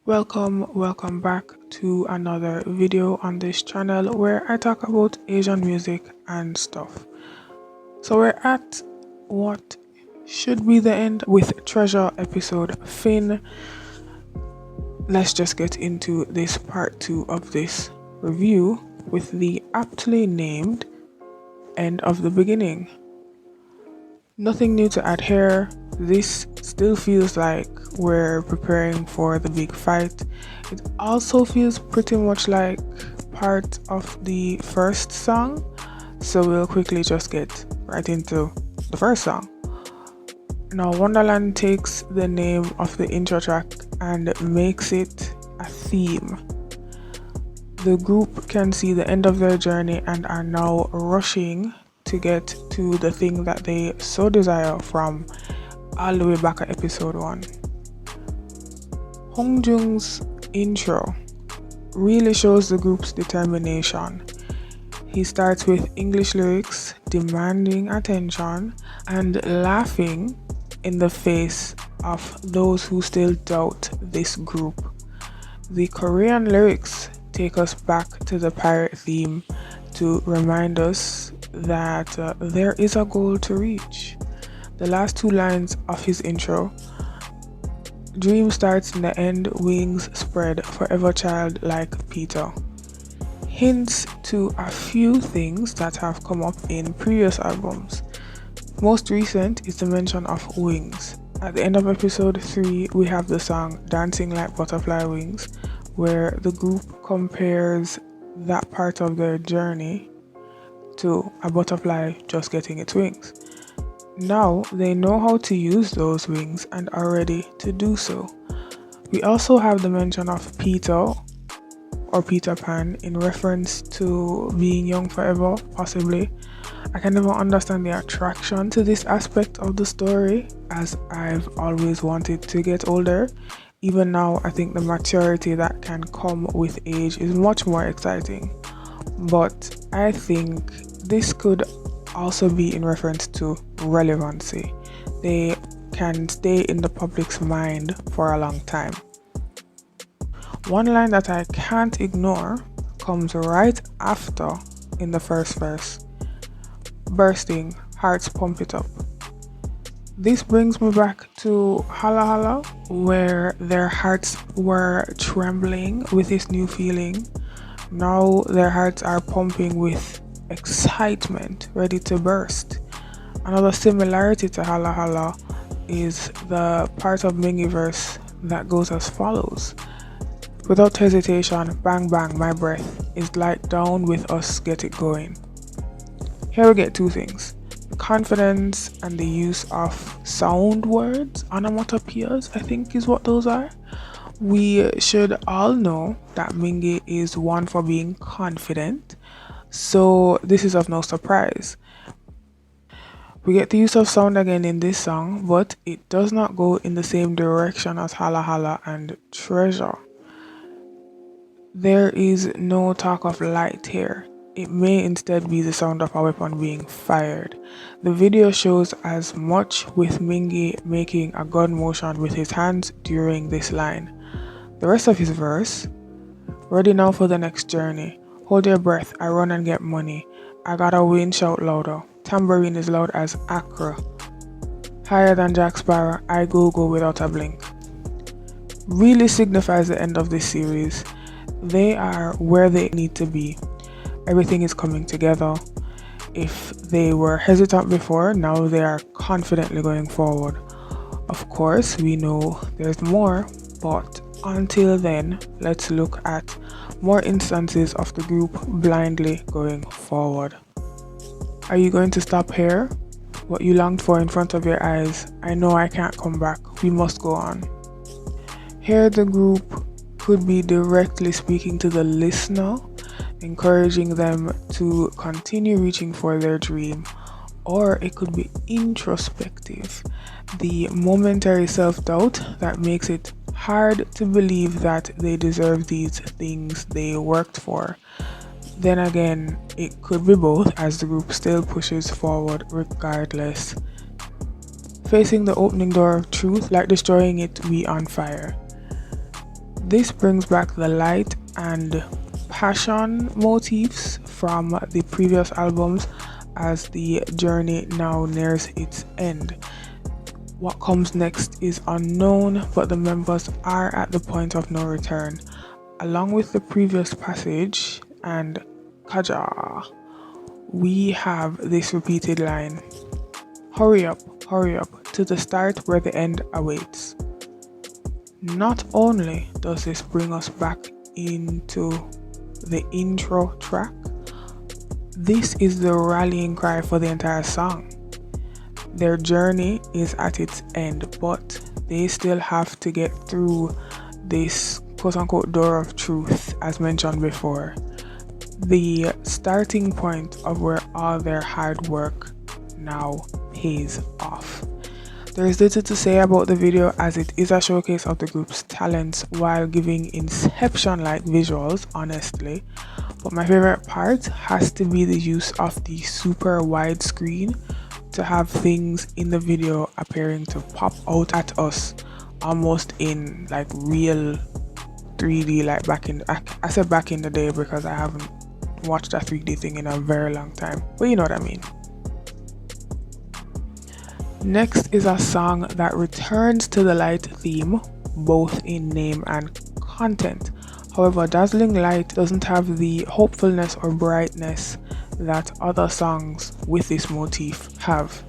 Welcome back to another video on this channel where I talk about Asian music and stuff. So we're at what should be the end with Treasure episode Finn. Let's just get into this part 2 of this review with the aptly named End of the Beginning. Nothing new to add here. This still feels like we're preparing for the big fight. It also feels pretty much like part of the first song, so we'll quickly just get right into the first song. Now, Wonderland takes the name of the intro track and makes it a theme. The group can see the end of their journey and are now rushing to get to the thing that they so desire from all the way back at episode 1. Hongjung's intro really shows the group's determination. He starts with English lyrics demanding attention and laughing in the face of those who still doubt this group. The Korean lyrics take us back to the pirate theme to remind us that there is a goal to reach. The last two lines of his intro: dream starts in the end, wings spread, forever child like Peter, hints to a few things that have come up in previous albums. Most recent is the mention of wings. At the end of episode 3, we have the song Dancing Like Butterfly Wings, where the group compares that part of their journey to a butterfly just getting its wings. Now they know how to use those wings and are ready to do so. We also have the mention of Peter or Peter Pan in reference to being young forever, possibly. I can never understand the attraction to this aspect of the story, as I've always wanted to get older. Even now, I think the maturity that can come with age is much more exciting. But I think this could also be in reference to relevancy. They can stay in the public's mind for a long time. One line that I can't ignore comes right after in the first verse. Bursting, hearts pump it up. This brings me back to Hala Hala, where their hearts were trembling with this new feeling. Now their hearts are pumping with excitement, ready to burst. Another similarity to Hala Hala is the part of Mingi verse that goes as follows: without hesitation, bang bang, my breath is light down with us, get it going. Here we get two things: confidence and the use of sound words, onomatopoeias, I think is what those are. We should all know that Mingi is one for being confident, so this is of no surprise. We get the use of sound again in this song, but it does not go in the same direction as Hala Hala and Treasure. There is no talk of light here. It may instead be the sound of a weapon being fired. The video shows as much, with Mingi making a gun motion with his hands during this line. The rest of his verse: ready now for the next journey, hold your breath, I run and get money, I gotta win, shout louder, tambourine is loud as Accra, higher than Jack Sparrow, I go without a blink, really signifies the end of this series. They are where they need to be. Everything is coming together. If they were hesitant before, now they are confidently going forward. Of course, we know there's more, but until then, let's look at more instances of the group blindly going forward. Are you going to stop here? What you longed for in front of your eyes, I know I can't come back, we must go on. Here the group could be directly speaking to the listener, encouraging them to continue reaching for their dream, or it could be introspective, the momentary self-doubt that makes it hard to believe that they deserve these things they worked for. Then again, it could be both, as the group still pushes forward regardless. Facing the opening door of truth, like destroying it, we on fire. This brings back the light and passion motifs from the previous albums as the journey now nears its end. What comes next is unknown, but the members are at the point of no return. Along with the previous passage and Kaja, we have this repeated line: hurry up, to the start where the end awaits. Not only does this bring us back into the intro track, this is the rallying cry for the entire song. Their journey is at its end, but they still have to get through this quote-unquote door of truth, as mentioned before. The starting point of where all their hard work now pays off. There is little to say about the video, as it is a showcase of the group's talents while giving Inception-like visuals, honestly. But my favorite part has to be the use of the super wide screen to have things in the video appearing to pop out at us almost in like real 3D, like I said back in the day because I haven't watched a 3D thing in a very long time, but you know what I mean. Next is a song that returns to the light theme, both in name and content. However, Dazzling Light doesn't have the hopefulness or brightness that other songs with this motif have.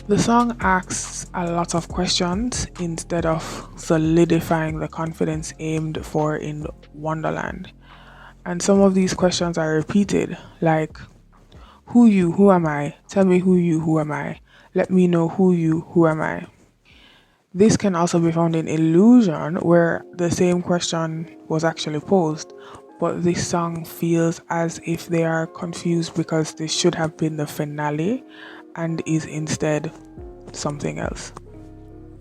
The song asks a lot of questions instead of solidifying the confidence aimed for in Wonderland. And some of these questions are repeated, like, who you, who am I? Tell me who you, who am I? Let me know who you, who am I? This can also be found in Illusion, where the same question was actually posed, but this song feels as if they are confused because this should have been the finale and is instead something else.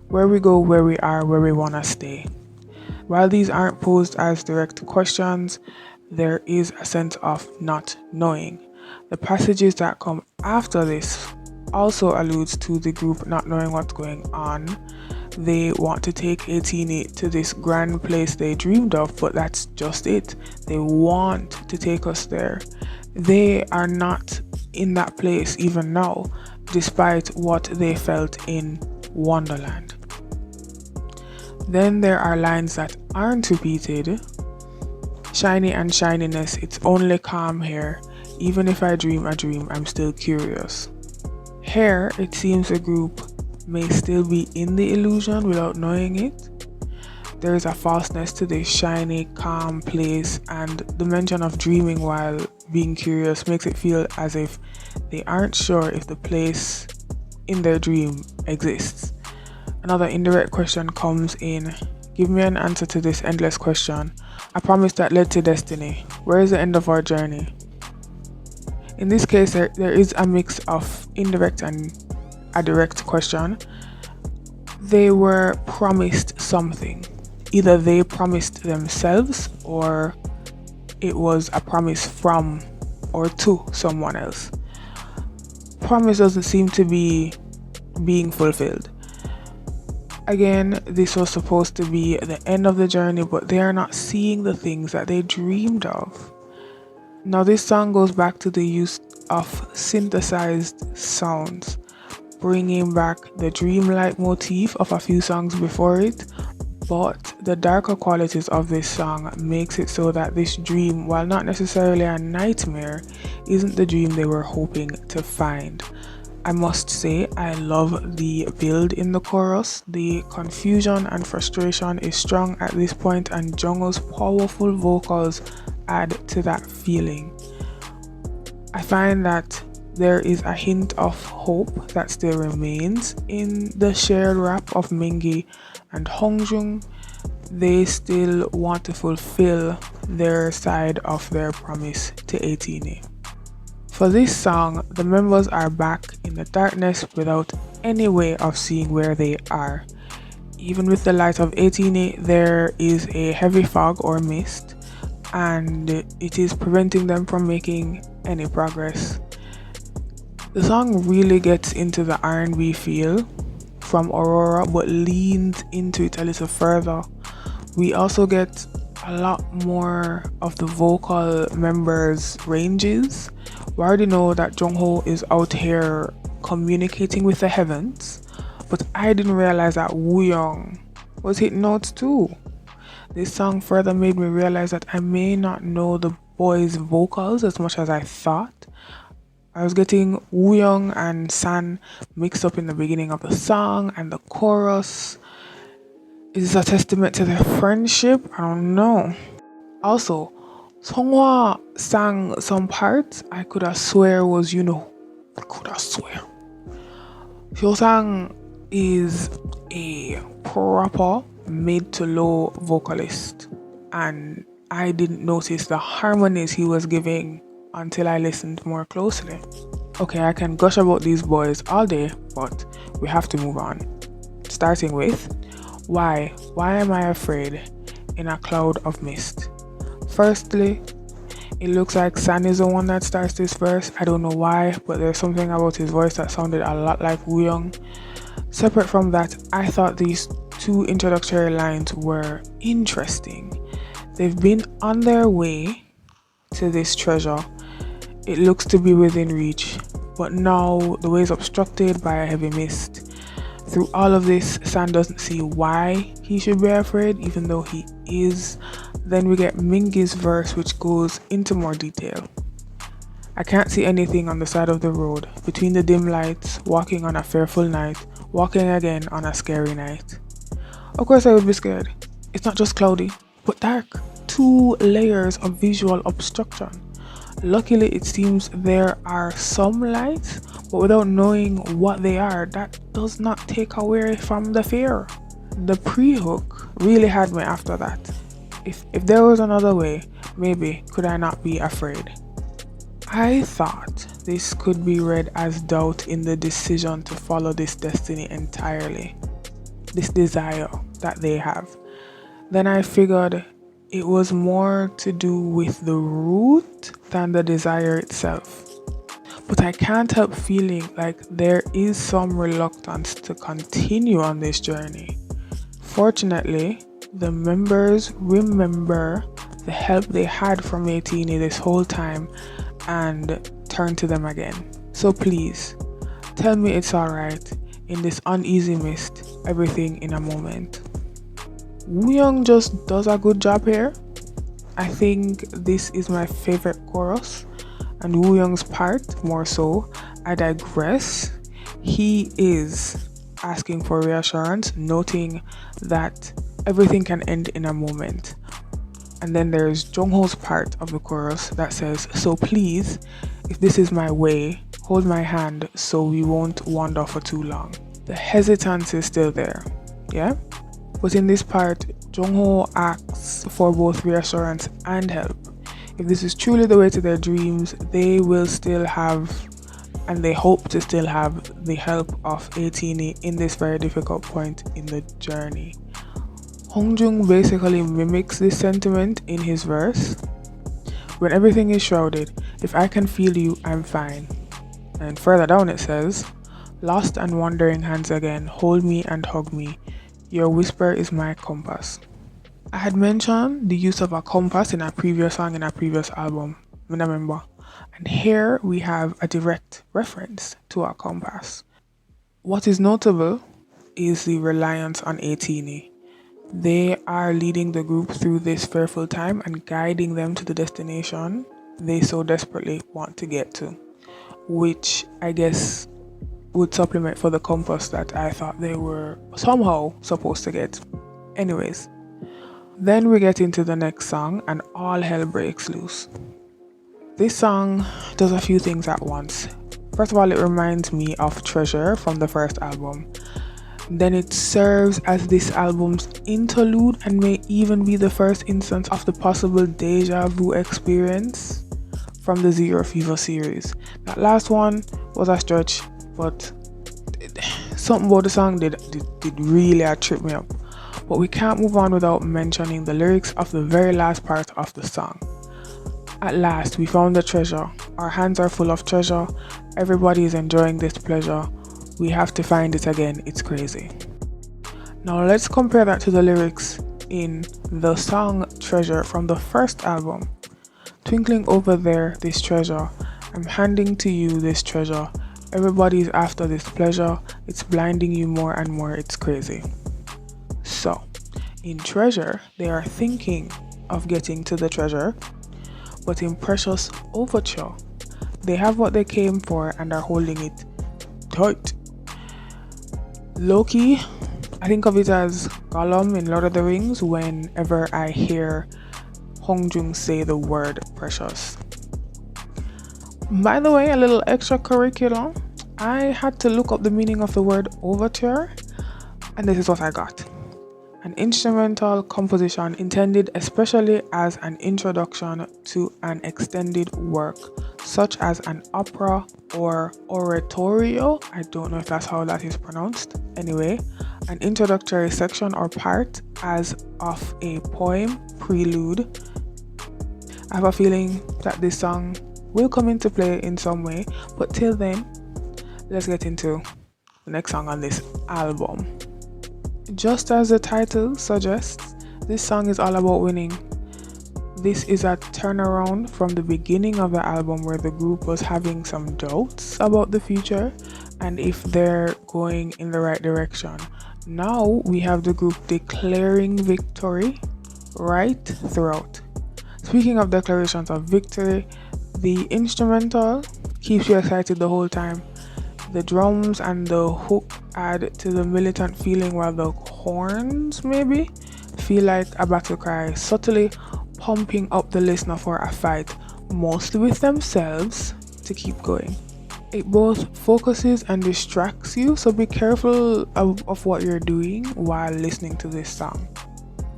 Where we go, where we are, where we want to stay. While these aren't posed as direct questions, there is a sense of not knowing. The passages that come after this also alludes to the group not knowing what's going on. They want to take ATEEZ to this grand place they dreamed of, but that's just it. They want to take us there. They are not in that place even now, despite what they felt in Wonderland. Then there are lines that aren't repeated. Shiny and shininess, it's only calm here. Even if I dream a dream, I'm still curious. Here, it seems the group may still be in the illusion without knowing it. There is a falseness to this shiny, calm place, and the mention of dreaming while being curious makes it feel as if they aren't sure if the place in their dream exists. Another indirect question comes in: give me an answer to this endless question. A promise that led to destiny. Where is the end of our journey? In this case, there is a mix of indirect and a direct question. They were promised something. Either they promised themselves or it was a promise from or to someone else. Promise doesn't seem to be being fulfilled. Again, this was supposed to be the end of the journey, but they are not seeing the things that they dreamed of. Now this song goes back to the use of synthesized sounds, bringing back the dreamlike motif of a few songs before it, but the darker qualities of this song makes it so that this dream, while not necessarily a nightmare, isn't the dream they were hoping to find. I must say, I love the build in the chorus. The confusion and frustration is strong at this point, and Jungkook's powerful vocals add to that feeling. I find that there is a hint of hope that still remains in the shared rap of Mingi and Hongjung. They still want to fulfill their side of their promise to ATEEZ. For this song, the members are back in the darkness without any way of seeing where they are. Even with the light of ATEEZ, there is a heavy fog or mist, and it is preventing them from making any progress. The song really gets into the R&B feel from Aurora, but leans into it a little further. We also get a lot more of the vocal members' ranges. We already know that Jungho is out here communicating with the heavens, but I didn't realize that Wooyoung was hitting notes too. This song further made me realize that I may not know the boys' vocals as much as I thought. I was getting Wooyoung and San mixed up in the beginning of the song and the chorus. Is this a testament to their friendship? I don't know. Also, Songhwa sang some parts I could have swear was, I could have swear. Hyosang is a proper mid to low vocalist, and I didn't notice the harmonies he was giving until I listened more closely. Okay, I can gush about these boys all day, but we have to move on. Starting with, why am I afraid in a cloud of mist? Firstly, it looks like San is the one that starts this verse. I don't know why, but there's something about his voice that sounded a lot like Wooyoung. Separate from that, I thought these two introductory lines were interesting. They've been on their way to this treasure. It looks to be within reach, but now the way is obstructed by a heavy mist. Through all of this, San doesn't see why he should be afraid, even though he is. Then we get Mingi's verse, which goes into more detail. I can't see anything on the side of the road, between the dim lights, walking on a fearful night, walking again on a scary night. Of course I would be scared. It's not just cloudy, but dark. 2 layers of visual obstruction. Luckily, it seems there are some lights, but without knowing what they are, that does not take away from the fear. The pre-hook really had me after that. If there was another way, maybe could I not be afraid? I thought this could be read as doubt in the decision to follow this destiny entirely, this desire that they have. Then I figured it was more to do with the root than the desire itself. But I can't help feeling like there is some reluctance to continue on this journey. Fortunately, the members remember the help they had from ATEEZ this whole time and turn to them again. So please, tell me it's alright. In this uneasy mist, everything in a moment. Wooyoung just does a good job here. I think this is my favorite chorus, and Wooyoung's part more so. I digress. He is asking for reassurance, noting that everything can end in a moment. And then there's Jungho's part of the chorus that says, so please, if this is my way, hold my hand so we won't wander for too long. The hesitance is still there, yeah? But in this part, Jungho asks for both reassurance and help. If this is truly the way to their dreams, they will still have, and they hope to still have, the help of ATEEZ in this very difficult point in the journey. Hongjung basically mimics this sentiment in his verse. When everything is shrouded, if I can feel you, I'm fine. And further down it says, lost and wandering hands again, hold me and hug me. Your whisper is my compass. I had mentioned the use of a compass in a previous song in a previous album, I remember. And here we have a direct reference to a compass. What is notable is the reliance on ATEEZ. They are leading the group through this fearful time and guiding them to the destination they so desperately want to get to, which I guess would supplement for the compass that I thought they were somehow supposed to get. Anyways, then we get into the next song and all hell breaks loose. This song does a few things at once. First of all, it reminds me of Treasure from the first album. Then it serves as this album's interlude and may even be the first instance of the possible deja vu experience from the Zero Fever series. That last one was a stretch, but something about the song did really trip me up. But we can't move on without mentioning the lyrics of the very last part of the song. At last, we found the treasure. Our hands are full of treasure. Everybody is enjoying this pleasure. We have to find it again. It's crazy. Now let's compare that to the lyrics in the song Treasure from the first album. Twinkling over there, this treasure. I'm handing to you this treasure. Everybody's after this pleasure. It's blinding you more and more. It's crazy. So, in Treasure, they are thinking of getting to the treasure, but in Precious Overture, they have what they came for and are holding it tight. Loki, I think of it as Gollum in Lord of the Rings whenever I hear Hong Jung say the word precious. By the way, a little extracurricular. I had to look up the meaning of the word overture, and this is what I got. An instrumental composition intended especially as an introduction to an extended work, such as an opera or oratorio. I don't know if that's how that is pronounced. Anyway, an introductory section or part as of a poem, prelude. I have a feeling that this song will come into play in some way, but till then, let's get into the next song on this album. Just as the title suggests, this song is all about winning. This is a turnaround from the beginning of the album where the group was having some doubts about the future and if they're going in the right direction. Now we have the group declaring victory right throughout. Speaking of declarations of victory, the instrumental keeps you excited the whole time. The drums and the hook add to the militant feeling, while the horns maybe feel like a battle cry, subtly pumping up the listener for a fight, mostly with themselves, to keep going. It both focuses and distracts you, so be careful of what you're doing while listening to this song.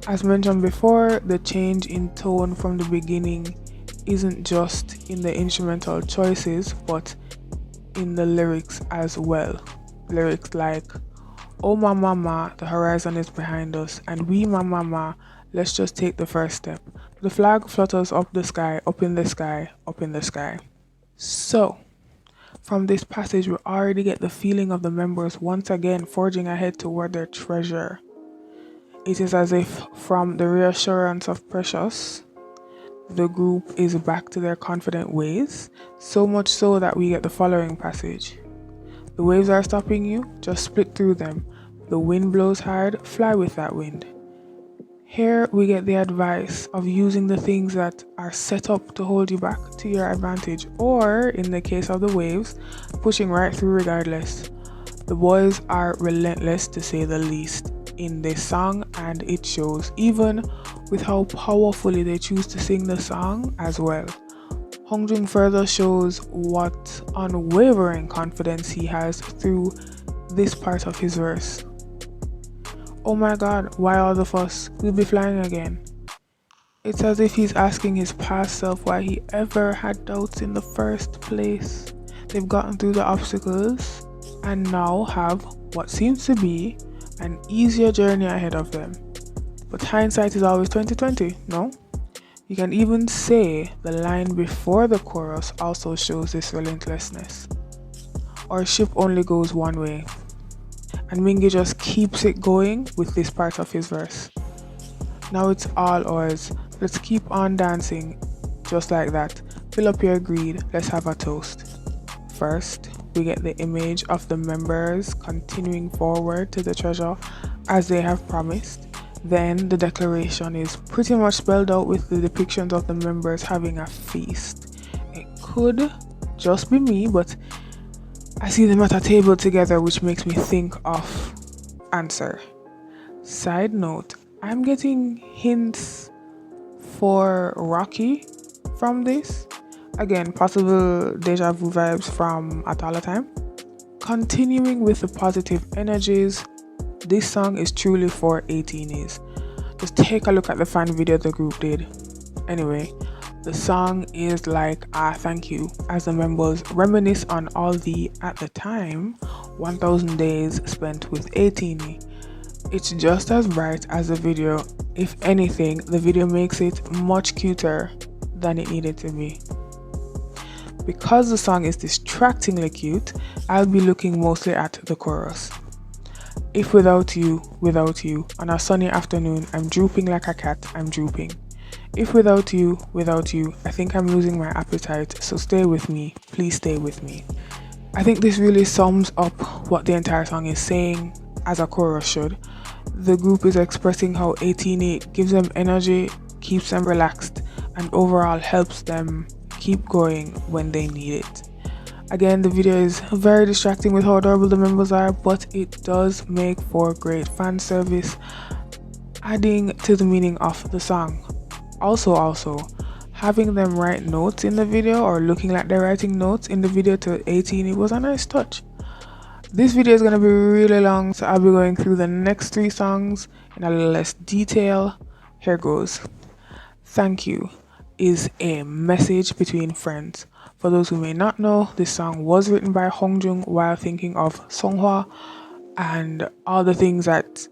As mentioned before, the change in tone from the beginning isn't just in the instrumental choices, but in the lyrics as well. Lyrics like, "Oh my mama, the horizon is behind us, and we my mama, let's just take the first step. The flag flutters up the sky, up in the sky, up in the sky." So, from this passage we already get the feeling of the members once again forging ahead toward their treasure. It is as if from the reassurance of Precious, the group is back to their confident ways, so much so that we get the following passage. "The waves are stopping you, just split through them. The wind blows hard, fly with that wind." Here we get the advice of using the things that are set up to hold you back to your advantage, or in the case of the waves, pushing right through regardless. The boys are relentless to say the least in this song, and it shows even with how powerfully they choose to sing the song as well. Hong Jung further shows what unwavering confidence he has through this part of his verse. "Oh my god, why all the fuss? We'll be flying again." It's as if he's asking his past self why he ever had doubts in the first place. They've gotten through the obstacles and now have what seems to be an easier journey ahead of them. But hindsight is always 20/20, no? You can even say the line before the chorus also shows this relentlessness. "Our ship only goes one way." And Mingy just keeps it going with this part of his verse. "Now it's all ours. Let's keep on dancing just like that. Fill up your greed. Let's have a toast." First, we get the image of the members continuing forward to the treasure as they have promised. Then the declaration is pretty much spelled out with the depictions of the members having a feast. It could just be me, but I see them at a table together, which makes me think of Answer. Side note, I'm getting hints for Rocky from this. Again, possible deja vu vibes from At All the Time. Continuing with the positive energies, this song is truly for ATEEZ. Just take a look at the fan video the group did. Anyway, the song is like a thank you as the members reminisce on all the, at the time, 1000 days spent with ATEEZ. It's just as bright as the video. If anything, the video makes it much cuter than it needed to be. Because the song is distractingly cute, I'll be looking mostly at the chorus. If without you, without you, on a sunny afternoon, I'm drooping like a cat, I'm drooping. If without you, I think I'm losing my appetite, so stay with me, please stay with me. I think this really sums up what the entire song is saying, as a chorus should. The group is expressing how 18A gives them energy, keeps them relaxed, and overall helps them keep going when they need it. Again, the video is very distracting with how adorable the members are, but it does make for great fan service, adding to the meaning of the song. Also, having them write notes in the video, or looking like they're writing notes in the video to 18, it was a nice touch. This video is going to be really long, so I'll be going through the next 3 songs in a little less detail. Here goes. Thank You is a message between friends. For those who may not know, this song was written by Hongjung while thinking of Songhwa and all the things that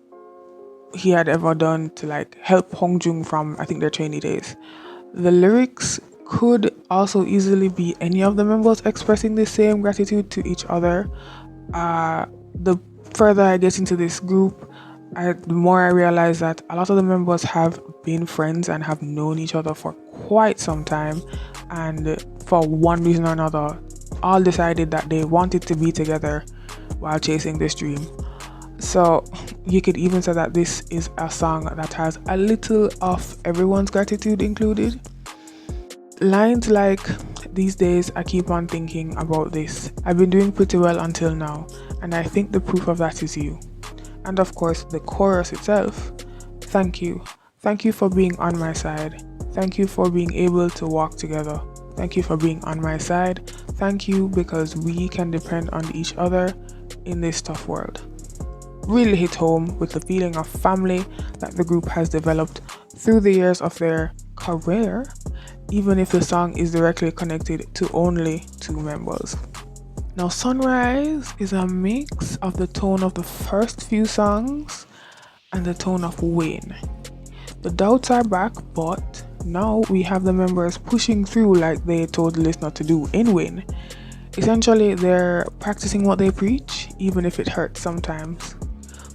he had ever done to like help Hongjung from, I think, their trainee days. The lyrics could also easily be any of the members expressing the same gratitude to each other. The further I get into this group, the more I realize that a lot of the members have been friends and have known each other for quite some time, and for one reason or another, all decided that they wanted to be together while chasing this dream. So you could even say that this is a song that has a little of everyone's gratitude included. Lines like, "These days I keep on thinking about this. I've been doing pretty well until now, and I think the proof of that is you." And of course, the chorus itself. "Thank you. Thank you for being on my side. Thank you for being able to walk together. Thank you for being on my side. Thank you because we can depend on each other in this tough world." Really hit home with the feeling of family that the group has developed through the years of their career, even if the song is directly connected to only 2 members. Now, Sunrise is a mix of the tone of the first few songs and the tone of Win. The doubts are back, but now we have the members pushing through like they told the listener to do in Win. Essentially, they're practicing what they preach, even if it hurts sometimes.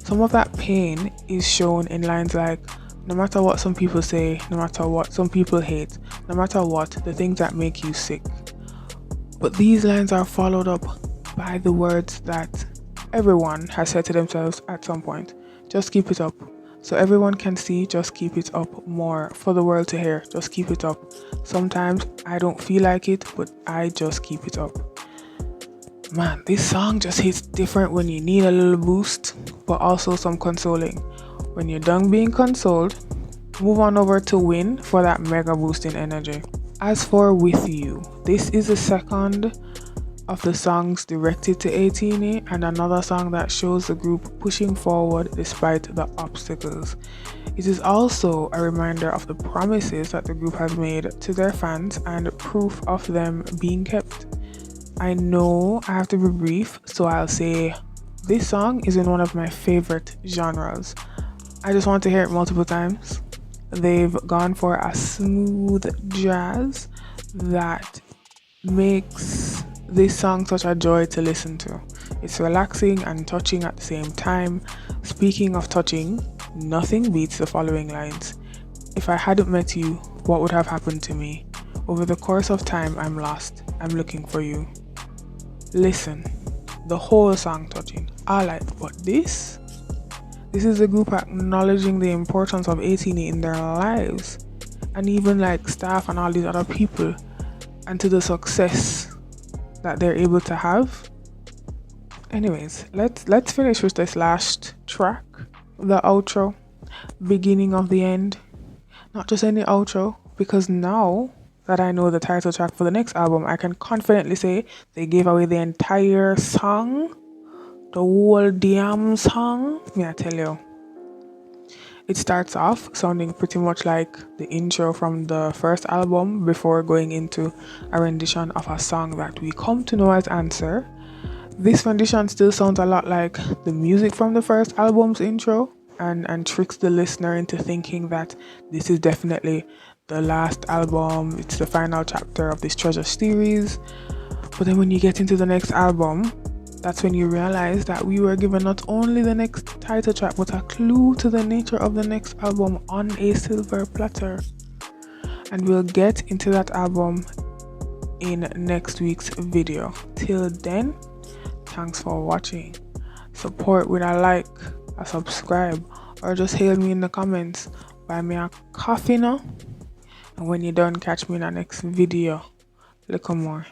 Some of that pain is shown in lines like, "No matter what some people say, no matter what some people hate, no matter what, the things that make you sick." But these lines are followed up by the words that everyone has said to themselves at some point. Just keep it up. So everyone can see, just keep it up more. For the world to hear, just keep it up. Sometimes I don't feel like it, but I just keep it up. Man, this song just hits different when you need a little boost, but also some consoling. When you're done being consoled, move on over to Win for that mega boost in energy. As for With You, this is the second of the songs directed to 18A and another song that shows the group pushing forward despite the obstacles. It is also a reminder of the promises that the group has made to their fans and proof of them being kept. I know I have to be brief, so I'll say this song is in one of my favorite genres. I just want to hear it multiple times. They've gone for a smooth jazz that makes this song such a joy to listen to. It's relaxing and touching at the same time. Speaking of touching, nothing beats the following lines. "If I hadn't met you, what would have happened to me? Over the course of time, I'm lost. I'm looking for you." Listen, the whole song touching. I like, but this is a group acknowledging the importance of 18 in their lives, and even like staff and all these other people, and to the success that they're able to have. Anyways, let's finish with this last track, the outro, beginning of the end. Not just any outro, because now that I know the title track for the next album, I can confidently say they gave away the entire song, the whole damn song. May I tell you, it starts off sounding pretty much like the intro from the first album before going into a rendition of a song that we come to know as Answer. This rendition still sounds a lot like the music from the first album's intro and tricks the listener into thinking that this is definitely the last album, it's the final chapter of this treasure series. But then when you get into the next album, That's when you realize that we were given not only the next title track but a clue to the nature of the next album on a silver platter. And we'll get into that album in next week's video. Till then, thanks for watching. Support with a like, a subscribe, or just hail me in the comments. Buy me a coffee now. And when you're done, catch me in the next video. Look more.